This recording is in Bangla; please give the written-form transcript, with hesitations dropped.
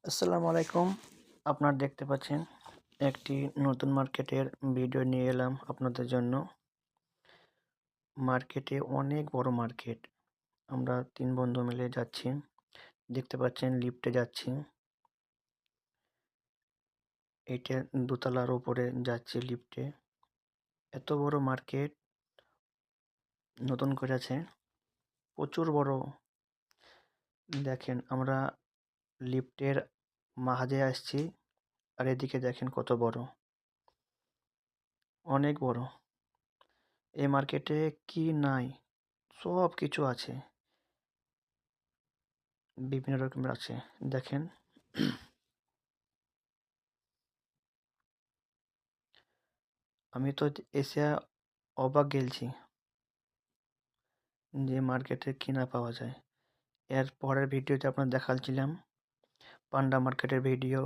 আসসালামু আলাইকুম। আপনারা দেখতে পাচ্ছেন একটি নতুন মার্কেটের ভিডিও নিয়ে এলাম আপনাদের জন্য। মার্কেটে অনেক বড় মার্কেট। আমরা ৩ বন্ধু মিলে যাচ্ছি। দেখতে পাচ্ছেন লিফটে যাচ্ছি। এটা দোতলার উপরে যাচ্ছি লিফটে। এত বড় মার্কেট নতুন করেছে। প্রচুর বড়। দেখেন আমরা লিফটের মাঝে আসছি আর এদিকে দেখেন কত বড়। অনেক বড়। এই মার্কেটে কি নাই সব কিছু আছে। বিভিন্ন রকমের আছে। দেখেন আমি তো এসে অবাক গেলছি যে মার্কেটে কি না পাওয়া যায়। এর পরের ভিডিওতে আপনার দেখাচ্ছিলাম পান্ডা মার্কেটের ভিডিও।